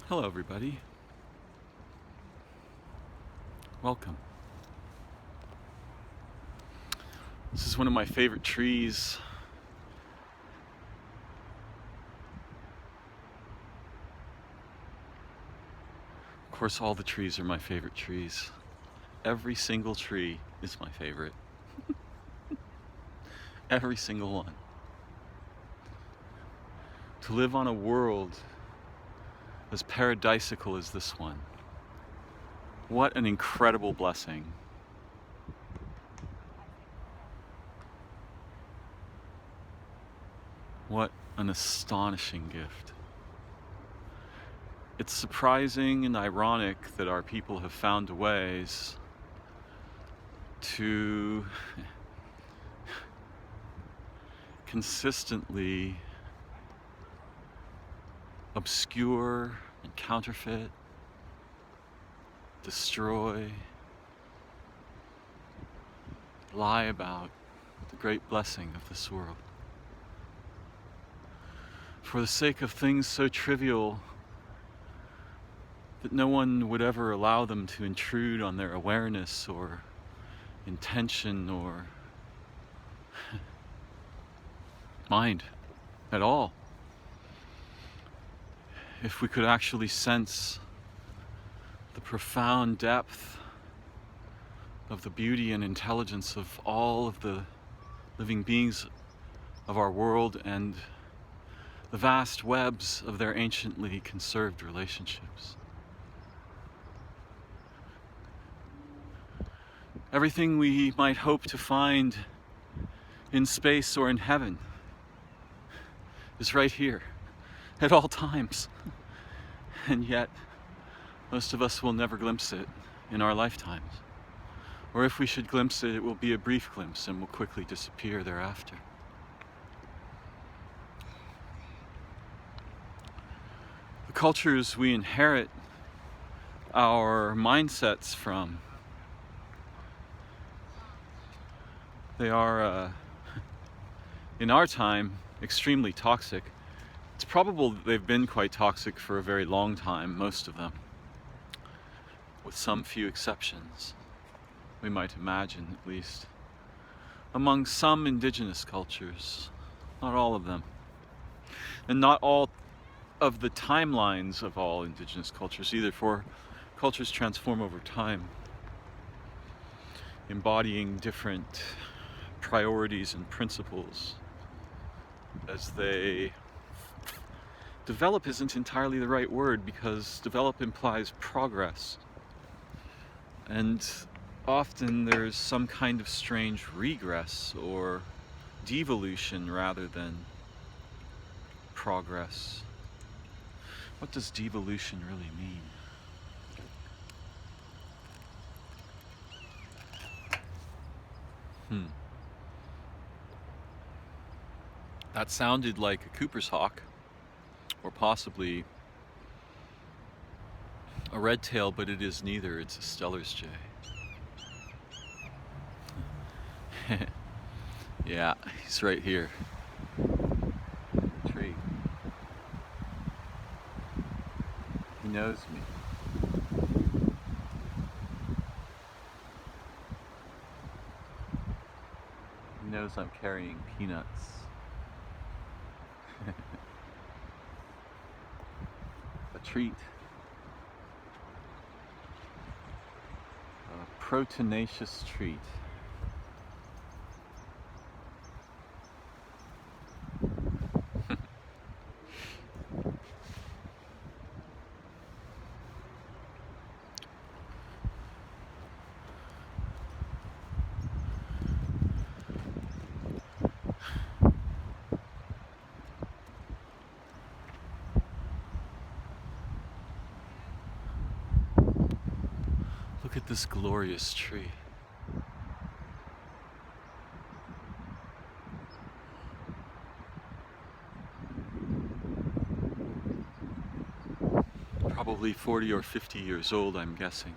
Hello everybody, welcome. This is one of my favorite trees. Of course, all the trees are my favorite trees. Every single tree is my favorite. Every single one. To live on a world as paradisical as this one, what an incredible blessing. What an astonishing gift. It's surprising and ironic that our people have found ways to consistently obscure and counterfeit, destroy, lie about the great blessing of this world. For the sake of things so trivial that no one would ever allow them to intrude on their awareness or intention or mind at all. If we could actually sense the profound depth of the beauty and intelligence of all of the living beings of our world and the vast webs of their anciently conserved relationships. Everything we might hope to find in space or in heaven is right here at all times. And yet, most of us will never glimpse it in our lifetimes. Or if we should glimpse it, it will be a brief glimpse and will quickly disappear thereafter. The cultures we inherit our mindsets from, they are, in our time, extremely toxic. It's probable that they've been quite toxic for a very long time, most of them, with some few exceptions, we might imagine at least, among some indigenous cultures, not all of them, and not all of the timelines of all indigenous cultures either, for cultures transform over time, embodying different priorities and principles as they develop. Isn't entirely the right word, because develop implies progress, and often there's some kind of strange regress or devolution rather than progress. What does devolution really mean? That sounded like a Cooper's hawk, or possibly a red tail, but it is neither. It's a Steller's jay. Yeah, he's right here. Tree. He knows me. He knows I'm carrying peanuts. A treat. A proteinaceous treat. Look at this glorious tree. Probably 40 or 50 years old, I'm guessing.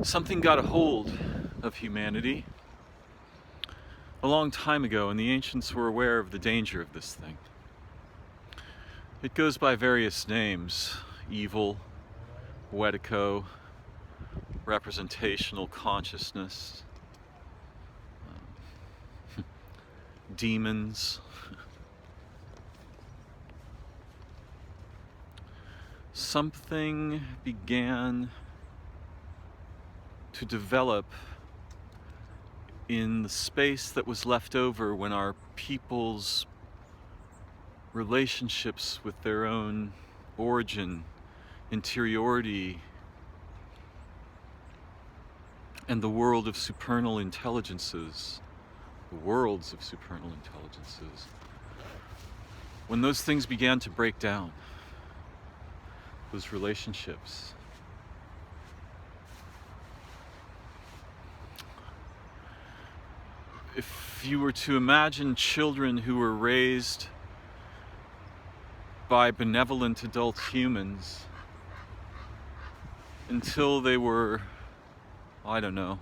Something got a hold of humanity a long time ago, and the ancients were aware of the danger of this thing. It goes by various names: evil, Wetico, representational consciousness, demons. Something began to develop in the space that was left over when our people's relationships with their own origin, interiority, and the world of supernal intelligences, the worlds of supernal intelligences, when those things began to break down, those relationships. If you were to imagine children who were raised by benevolent adult humans until they were, I don't know,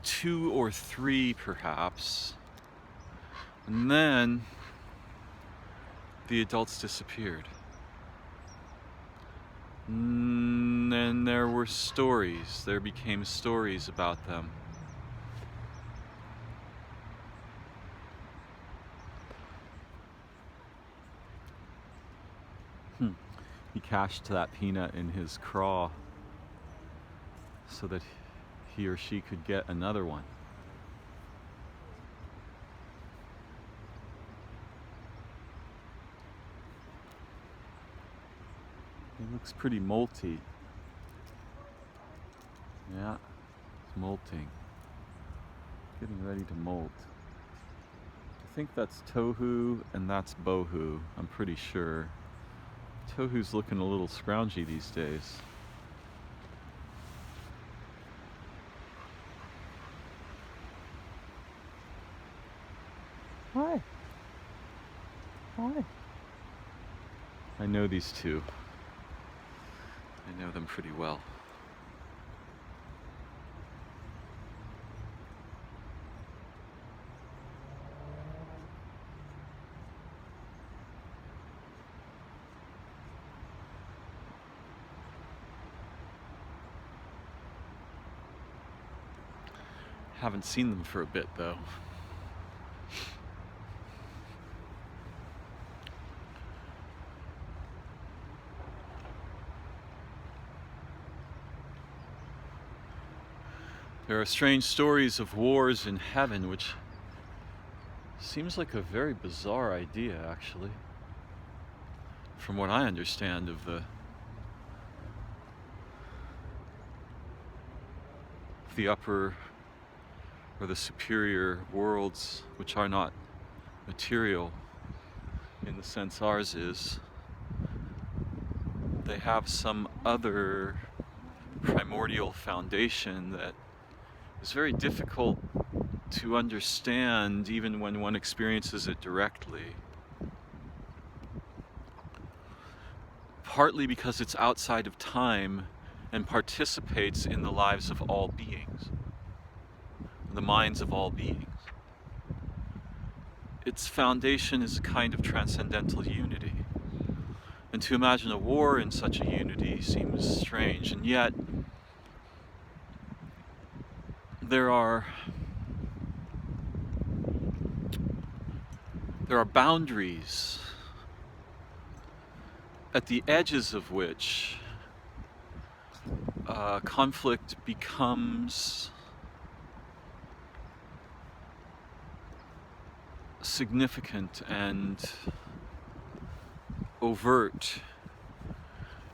2 or 3 perhaps, and then the adults disappeared. And then there were stories, there became stories about them. He cached that peanut in his craw so that he or she could get another one. It looks pretty molty. Yeah, it's molting. Getting ready to molt. I think that's tohu and that's bohu, I'm pretty sure. Tohu's looking a little scroungy these days. Hi. Hi. I know these two. I know them pretty well. Haven't seen them for a bit though. There are strange stories of wars in heaven, which seems like a very bizarre idea, actually. From what I understand of the upper or the superior worlds, which are not material in the sense ours is, they have some other primordial foundation that is very difficult to understand even when one experiences it directly. Partly because it's outside of time and participates in the lives of all beings, the minds of all beings. Its foundation is a kind of transcendental unity. And to imagine a war in such a unity seems strange, and yet there are boundaries at the edges of which conflict becomes significant and overt.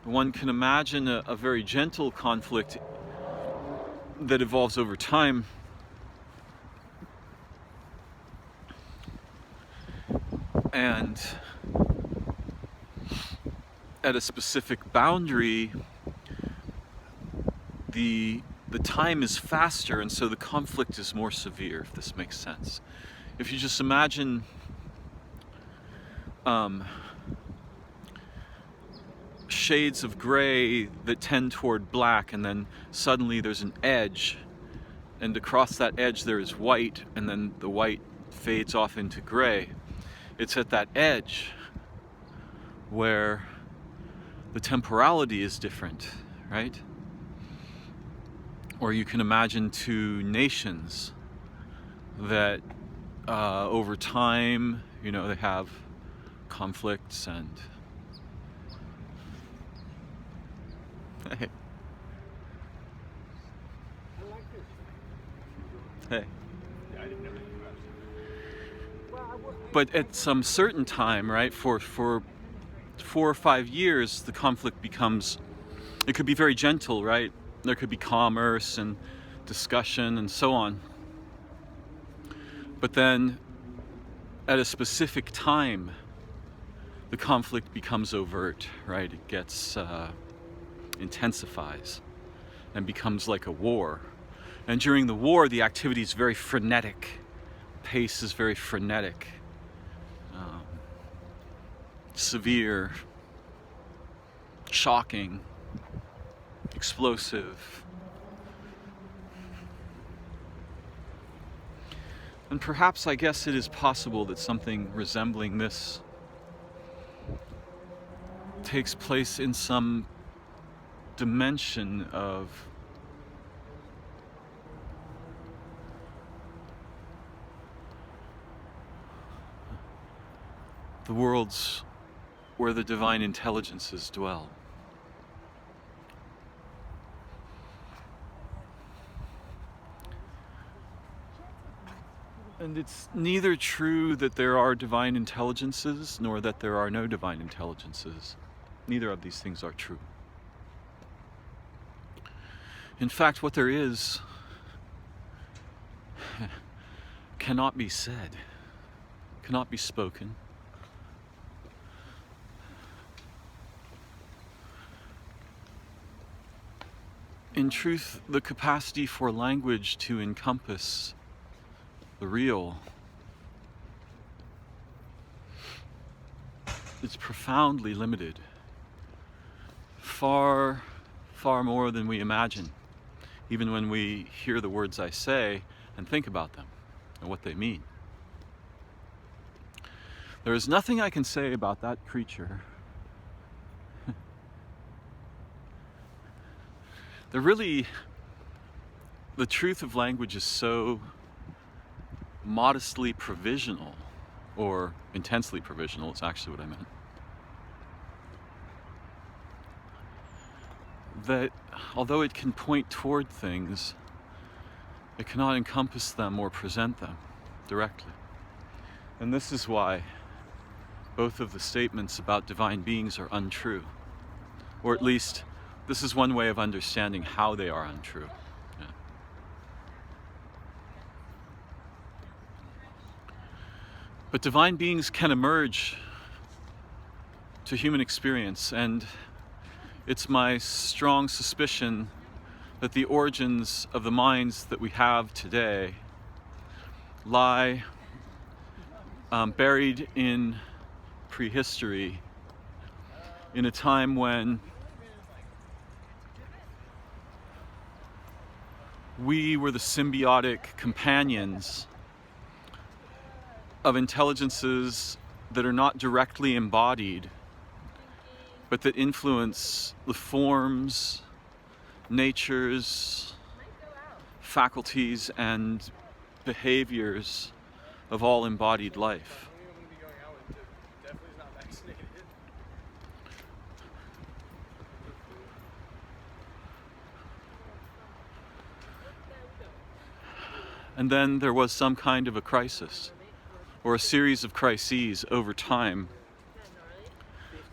One can imagine a very gentle conflict that evolves over time, and at a specific boundary the time is faster, and so the conflict is more severe, if this makes sense. If you just imagine shades of gray that tend toward black, and then suddenly there's an edge, and across that edge there is white, and then the white fades off into gray. It's at that edge where the temporality is different, right? Or you can imagine two nations that over time, you know, they have conflicts and hey. Hey. But at some certain time, right, for 4 or 5 years, the conflict becomes, it could be very gentle, right? There could be commerce and discussion and so on. But then at a specific time, the conflict becomes overt, right? It gets, intensifies and becomes like a war. And during the war, the activity is very frenetic. Pace is very frenetic. Severe, shocking, explosive. And perhaps, I guess, it is possible that something resembling this takes place in some dimension of the worlds where the divine intelligences dwell. And it's neither true that there are divine intelligences nor that there are no divine intelligences. Neither of these things are true. In fact, what there is cannot be said, cannot be spoken. In truth, the capacity for language to encompass the real is profoundly limited, far more than we imagine, even when we hear the words I say and think about them and what they mean. There is nothing I can say about that creature. The truth of language is so modestly provisional, or intensely provisional, is actually what I meant, that although it can point toward things, it cannot encompass them or present them directly. And this is why both of the statements about divine beings are untrue, or at least this is one way of understanding how they are untrue. Yeah. But divine beings can emerge to human experience, and it's my strong suspicion that the origins of the minds that we have today lie buried in prehistory, in a time when we were the symbiotic companions of intelligences that are not directly embodied, but that influence the forms, natures, faculties, and behaviors of all embodied life. And then there was some kind of a crisis, or a series of crises over time,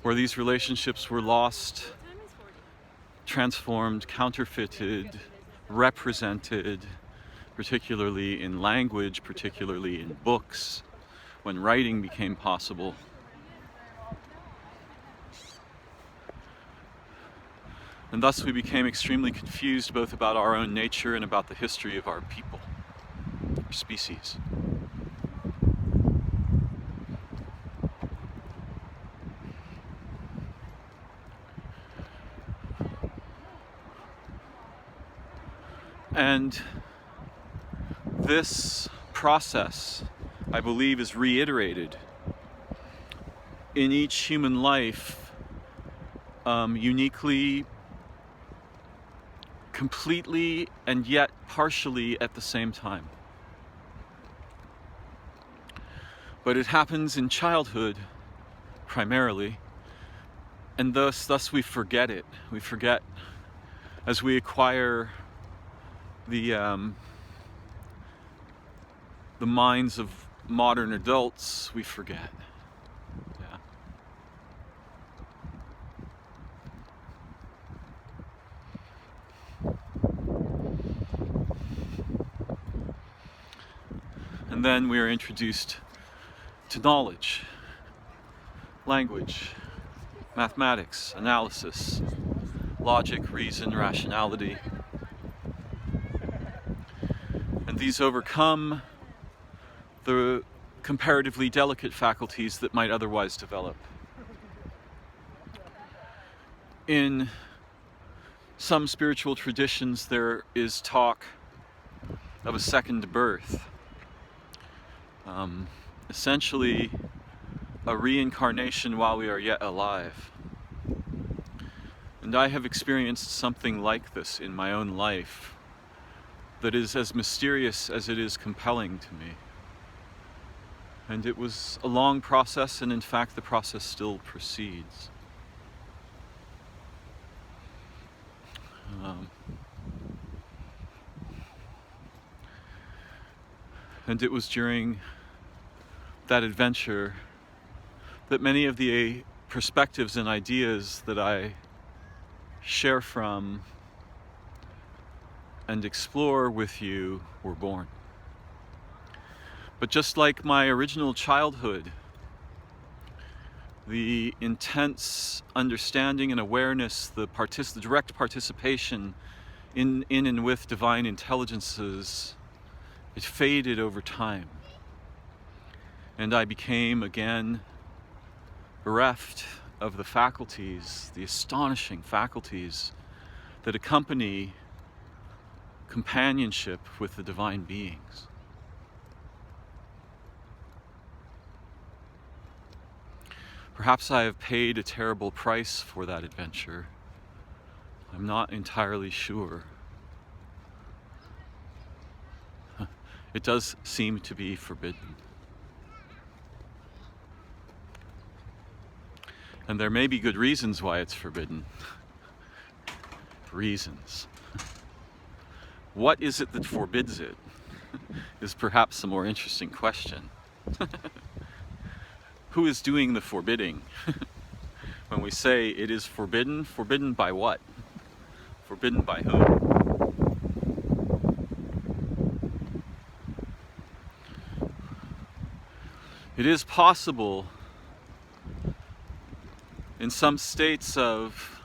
where these relationships were lost, transformed, counterfeited, represented, particularly in language, particularly in books, when writing became possible. And thus we became extremely confused both about our own nature and about the history of our people, our species. And this process, I believe, is reiterated in each human life, uniquely, completely, and yet partially at the same time. But it happens in childhood primarily, and thus we forget it. We forget as we acquire the minds of modern adults. We forget. Yeah. And then we are introduced to knowledge, language, mathematics, analysis, logic, reason, rationality. And these overcome the comparatively delicate faculties that might otherwise develop. In some spiritual traditions, there is talk of a second birth. Essentially, a reincarnation while we are yet alive. And I have experienced something like this in my own life that is as mysterious as it is compelling to me. And it was a long process, and in fact the process still proceeds. And it was during that adventure that many of the perspectives and ideas that I share from and explore with you were born. But just like my original childhood, the intense understanding and awareness, the direct participation in and with divine intelligences, it faded over time. And I became again bereft of the faculties, the astonishing faculties that accompany companionship with the divine beings. Perhaps I have paid a terrible price for that adventure. I'm not entirely sure. It does seem to be forbidden. And there may be good reasons why it's forbidden. Reasons. What is it that forbids it? Is perhaps a more interesting question. Who is doing the forbidding? When we say it is forbidden, forbidden by what? Forbidden by whom? It is possible in some states of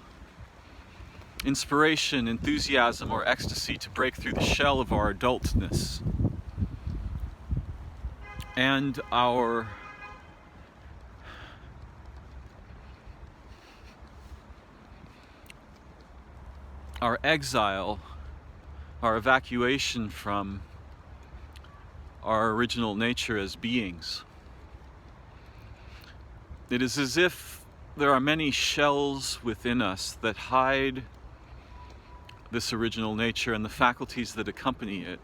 inspiration, enthusiasm, or ecstasy to break through the shell of our adultness and our exile, our evacuation from our original nature as beings. It is as if there are many shells within us that hide this original nature and the faculties that accompany it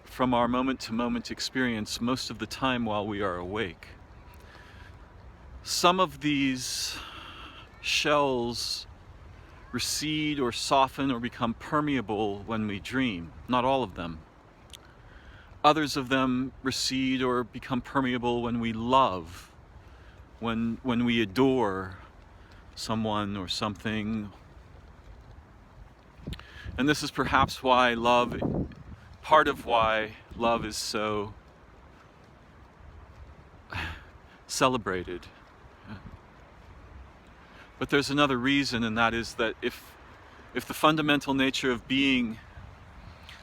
from our moment-to-moment experience most of the time while we are awake. Some of these shells recede or soften or become permeable when we dream. Not all of them. Others of them recede or become permeable when we love, when we adore someone or something. And this is perhaps why part of why love is so celebrated. But there's another reason, and that is that if the fundamental nature of being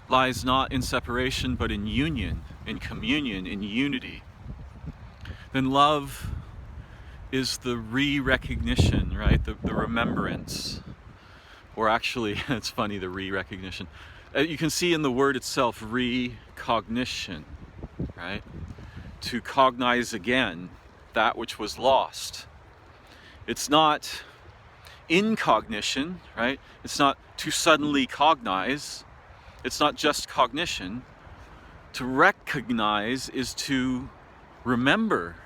lies not in separation but in union, in communion, in unity, then love is the re-recognition, right? The remembrance. Or actually, it's funny, the re-recognition. You can see in the word itself, recognition, right? To cognize again that which was lost. It's not incognition, right? It's not to suddenly cognize. It's not just cognition. To recognize is to remember,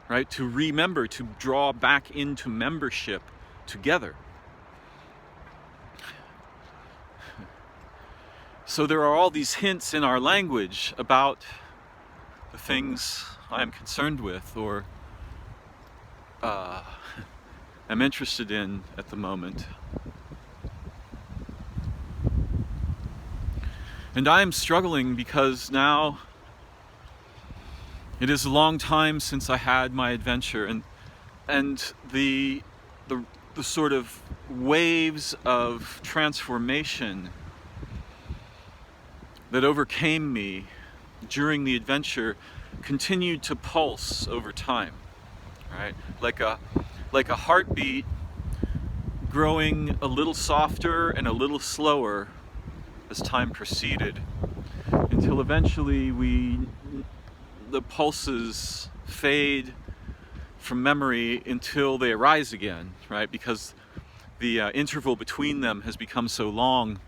right? To remember, to draw back into membership together. So there are all these hints in our language about the things I am concerned with or am interested in at the moment. And I am struggling because now it is a long time since I had my adventure, and the sort of waves of transformation that overcame me during the adventure continued to pulse over time, right? Like a heartbeat growing a little softer and a little slower as time proceeded, until eventually the pulses fade from memory until they arise again, right? Because the interval between them has become so long,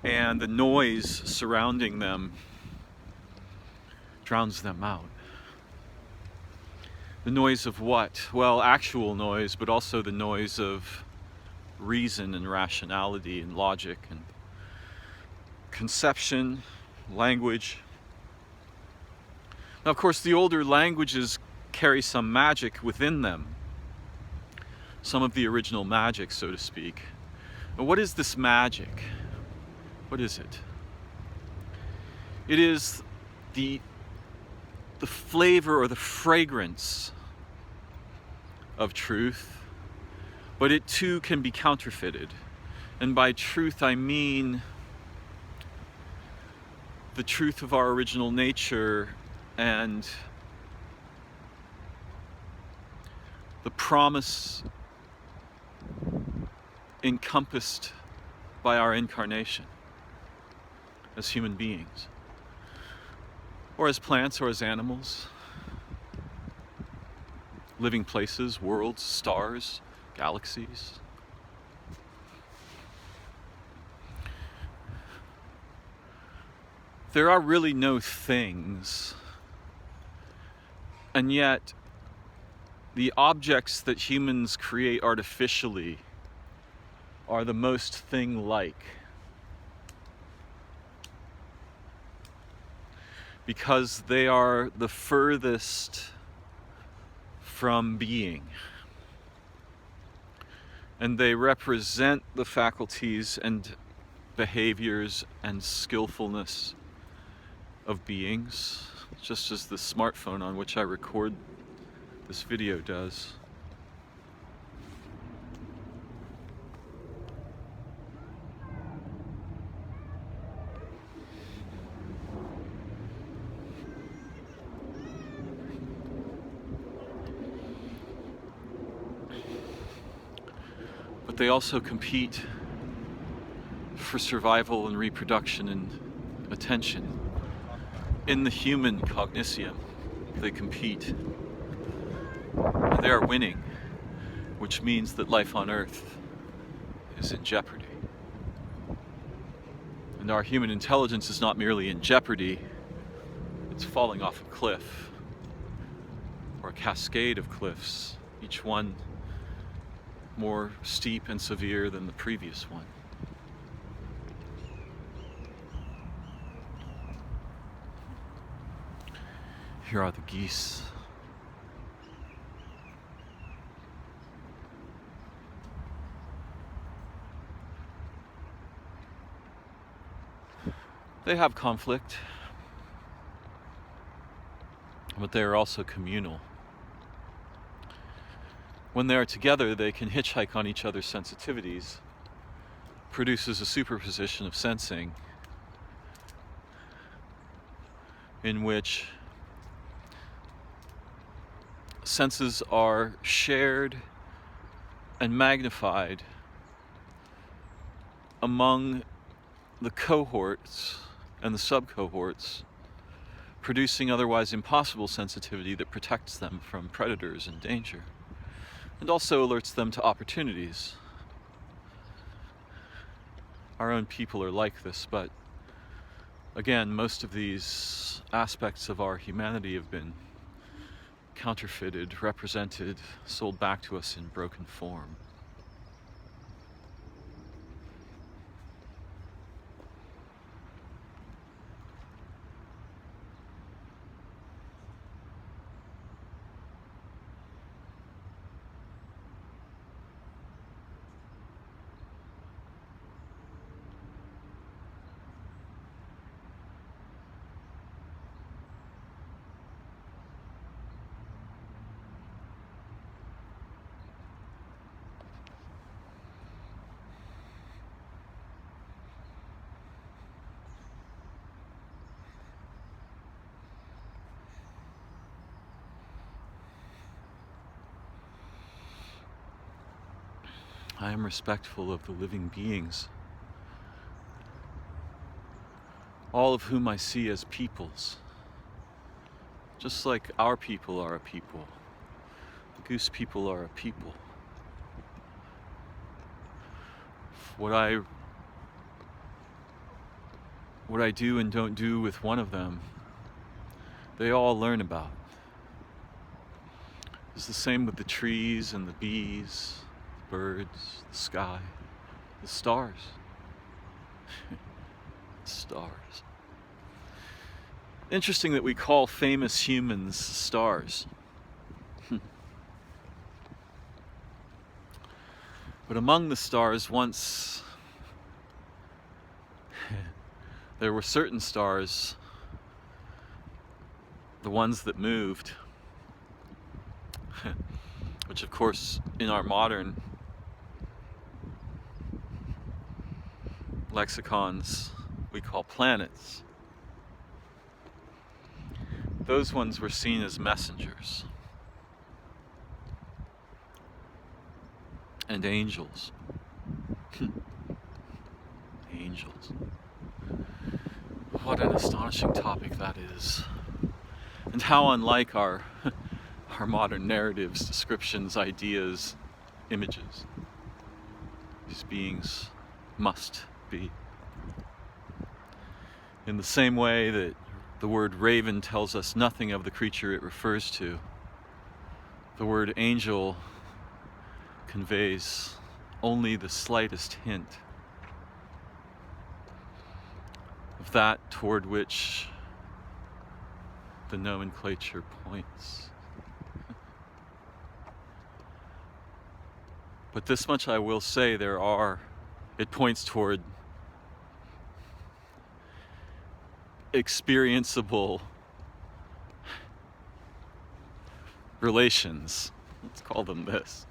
and the noise surrounding them drowns them out. The noise of what? Well, actual noise, but also the noise of reason and rationality and logic and conception, language. Now, of course, the older languages carry some magic within them, some of the original magic, so to speak. But what is this magic? What is it? It is the flavor or the fragrance of truth, but it too can be counterfeited. And by truth I mean the truth of our original nature and the promise encompassed by our incarnation as human beings, or as plants, or as animals, living places, worlds, stars, galaxies. There are really no things, and yet the objects that humans create artificially are the most thing-like, because they are the furthest from being, and they represent the faculties and behaviors and skillfulness of beings, just as the smartphone on which I record this video does. But they also compete for survival and reproduction and attention. In the human cognitium, they compete. And they are winning, which means that life on Earth is in jeopardy. And our human intelligence is not merely in jeopardy, it's falling off a cliff, or a cascade of cliffs, each one more steep and severe than the previous one. Here are the geese. They have conflict, but they are also communal. When they are together, they can hitchhike on each other's sensitivities, produces a superposition of sensing in which senses are shared and magnified among the cohorts and the sub-cohorts producing otherwise impossible sensitivity that protects them from predators and danger, and also alerts them to opportunities. Our own people are like this, but again, most of these aspects of our humanity have been counterfeited, represented, sold back to us in broken form. I am respectful of the living beings, all of whom I see as peoples, just like our people are a people. The goose people are a people. What I do and don't do with one of them, they all learn about. It's the same with the trees and the bees, the birds, the sky, the stars. Stars. Interesting that we call famous humans stars. But among the stars, once there were certain stars, the ones that moved, which of course in our modern lexicons we call planets. Those ones were seen as messengers and angels. Angels. What an astonishing topic that is. And how unlike our modern narratives, descriptions, ideas, images these beings must be. In the same way that the word raven tells us nothing of the creature it refers to, the word angel conveys only the slightest hint of that toward which the nomenclature points. But this much I will say, it points toward experienceable relations, let's call them this,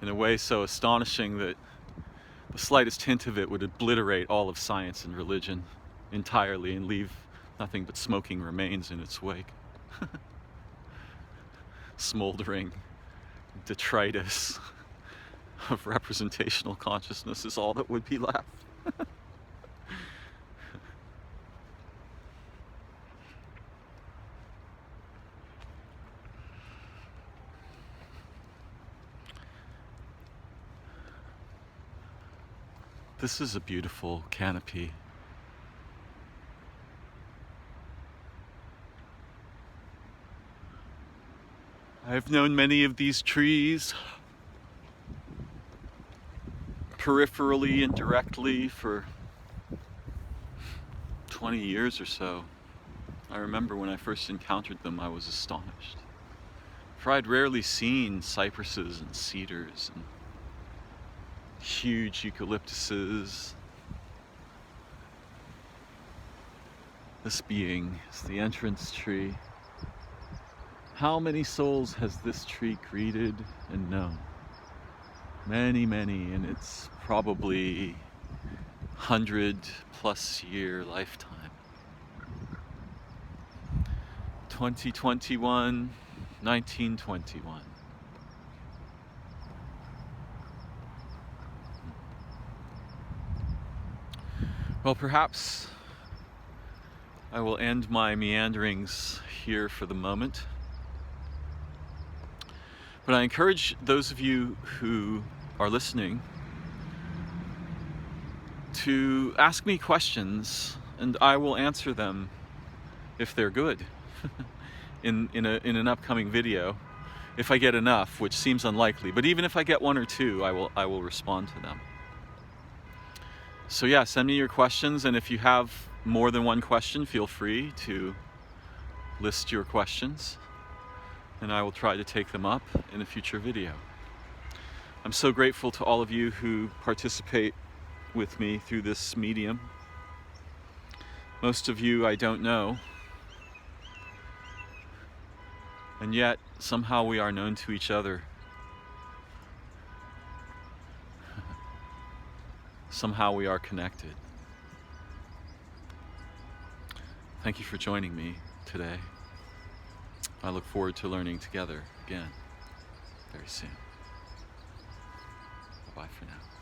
in a way so astonishing that the slightest hint of it would obliterate all of science and religion entirely and leave nothing but smoking remains in its wake. Smoldering detritus of representational consciousness is all that would be left. This is a beautiful canopy. I've known many of these trees peripherally and directly for 20 years or so. I remember when I first encountered them, I was astonished. For I'd rarely seen cypresses and cedars and huge eucalyptuses. This being is the entrance tree. How many souls has this tree greeted and known? Many, many, in its probably 100+ year lifetime. 2021, 1921. Well, perhaps I will end my meanderings here for the moment. But I encourage those of you who are listening to ask me questions, and I will answer them if they're good in an upcoming video, if I get enough, which seems unlikely. But even if I get one or two, I will respond to them. So yeah, send me your questions, and if you have more than one question, feel free to list your questions, and I will try to take them up in a future video. I'm so grateful to all of you who participate with me through this medium. Most of you I don't know, and yet somehow we are known to each other. Somehow we are connected. Thank you for joining me today. I look forward to learning together again very soon. Bye-bye for now.